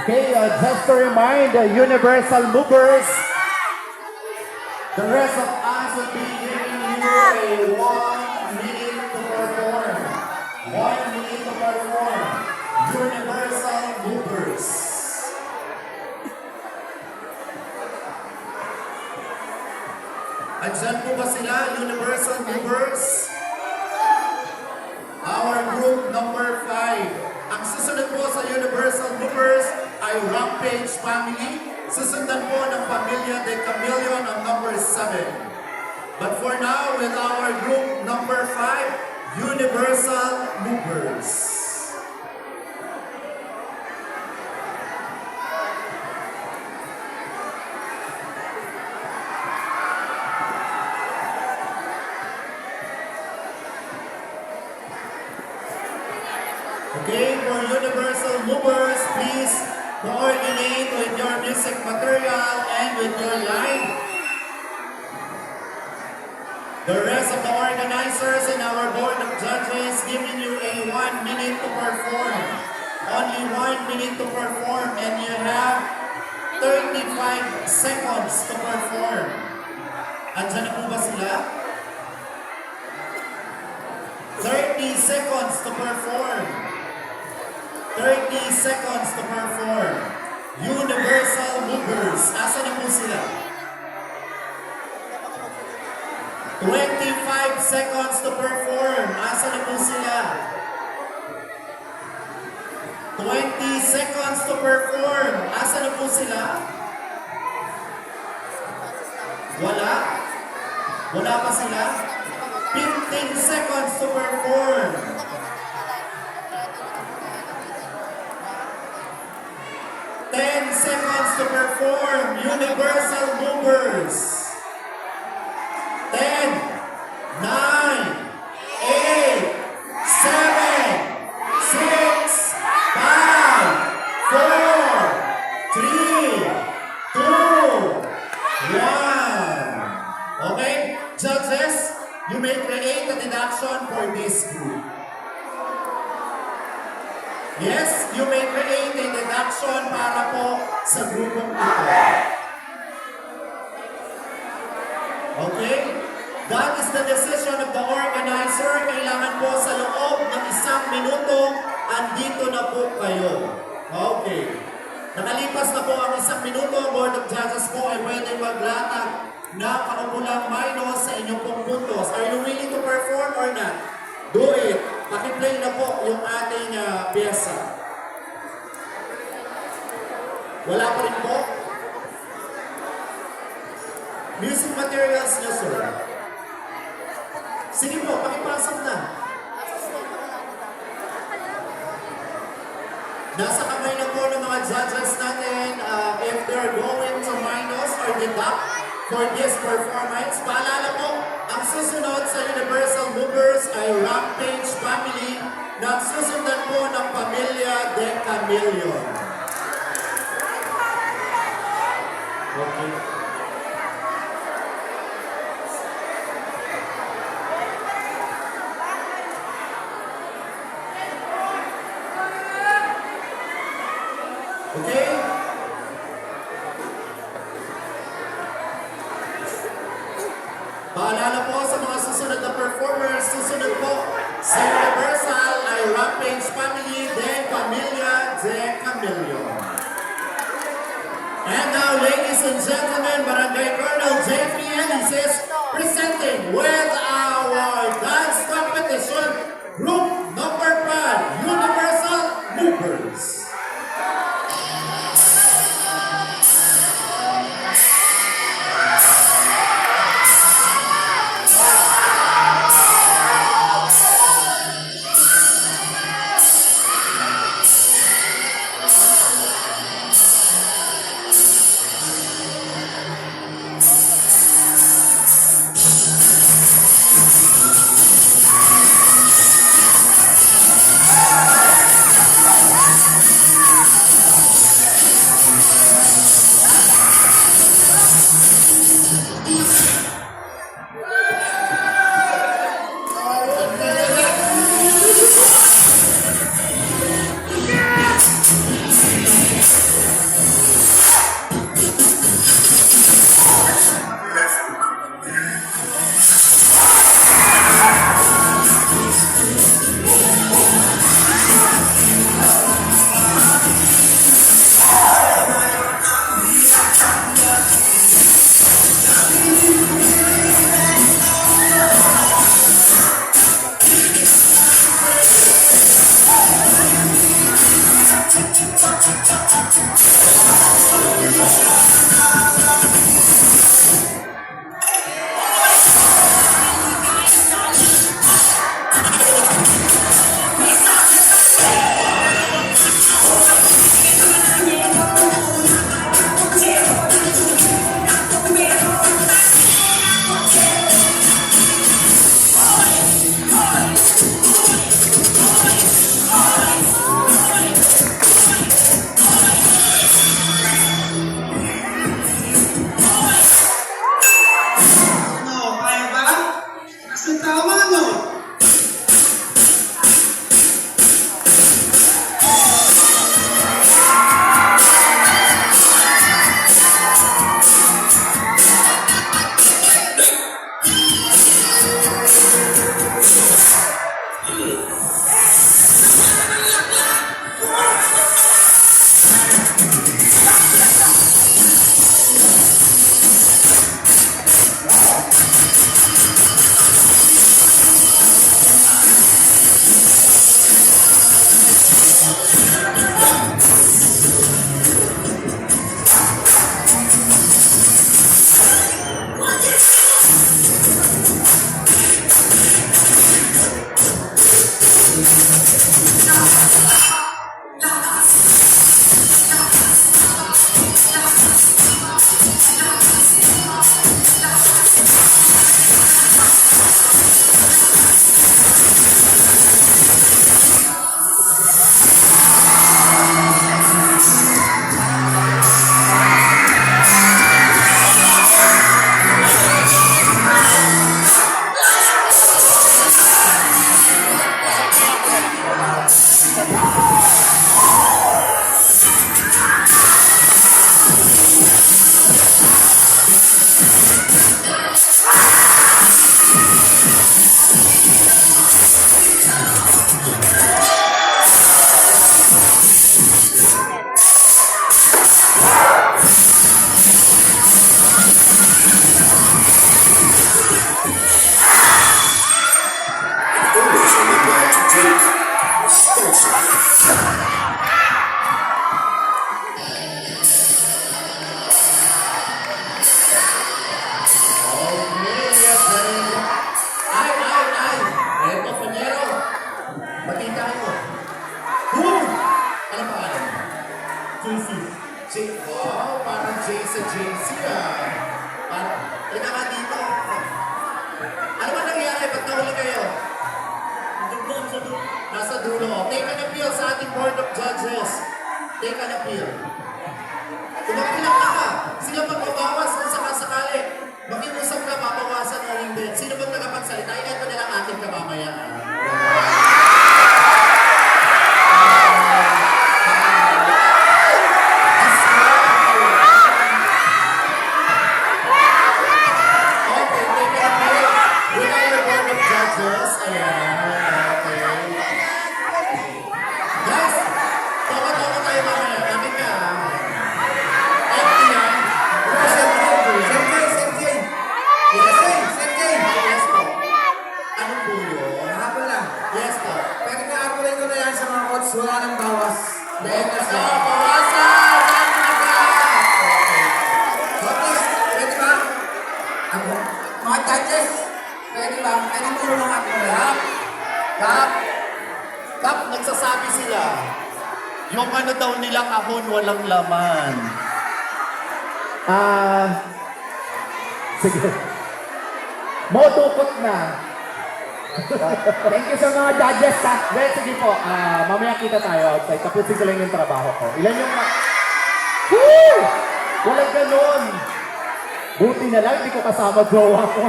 Okay, just to remind the Universal Movers, the rest of us will be giving you a 1 minute to perform. 1 minute to perform. Universal Movers. Andyan po ba sila, Universal Movers? Our group number 5. Ang susunod po sa Universal Movers ay Rampage Family. Susundan po ng Pamilya de Camillion ang number 7. But for now, with our group number 5, Universal Movers. Okay, for Universal Movers, please coordinate with your music material and with your line. The rest of the organizers and our board of judges giving you a 1 minute to perform. Only 1 minute to perform and you have 35 seconds to perform. Andyan na po ba sila? 30 seconds to perform. 30 seconds to perform. Universal Movers. Asa na po sila? 25 seconds to perform. Asa na po sila? 20 seconds to perform. Asa na po sila? Wala? Wala pa sila? 15 seconds to perform. 10 seconds to perform. Universal Movers. 10, 9, 8, 7, 6, 5, 4, 3, 2, 1. Okay? Judges, you may create a deduction for this group. Yes, you may create a deduction para po sa grupong ito. Okay? That is the decision of the organizer. Kailangan po sa loob ng 1 minuto, andito na po kayo. Okay. Nakalipas na po ang 1 minuto, Board of Judges po ay pwede maglatag na kaukulang minus sa inyong pong puntos. Are you willing to perform or not? Do it. Pakiplay na po yung ating pyesa. Wala pa rin po? Music materials nyo, sir. Sige po, pakipasok na. Nasa kamay na po ng mga judges natin if they're going to minus or deduct for this performance. Paalala po, ang susunod sa Universal Movers ay Rampage Family na susundan po ng Pamilya de Camillion. Okay. Okay? Paalala po sa mga susunod na performers, susunod po sa Universal ay Rampage Family de Pamilya de Camillion. And now, ladies and gentlemen, Barangay Colonel Jeffrey Elises presenting with our dance competition group number 5, Universal Movers. Tama, no? Owners are required to take responsibility. Okay, yes, very good. Ay! Eto, Panyero. Matita mo. Boom! Ano pangalan mo? JC. Wow, parang J sa JC ah. Parang, teka nga dito. Ano ba nangyari? Ba't nahuli kayo? Nasa dulo. Take an appeal sa ating Board of Judges. Take an appeal. Tumakilang na ka. Sila magbabawas kung sakasakali. Makiusap ka, mabawasan o hindi. Sino bang tagapagsalita? Ito na lang ating kabamayan. Okay, take an appeal. We are the Board of Judges. Ayan. Okay. Guys, tawa-tawa tayo mamaya. Bakit ka? Okay yan. Yes po. Ano po yun? Yes po. Wala nang bawas. Yes po. Bawasan! Okay. Judges, pwede ba? Ako? Mga judges, pwede ba? Pwede tulungan ako na. Kap, nagsasabi sila, yung ano daw nila kahon walang laman. Sige. Motukot na. Thank you sa mga judges ha. Well, sige po, mamaya kita tayo outside. Tapusin ko lang yung trabaho ko. Ilan yung Woo! Walang ganun. Buti na lang, hindi ko kasama jowa ko.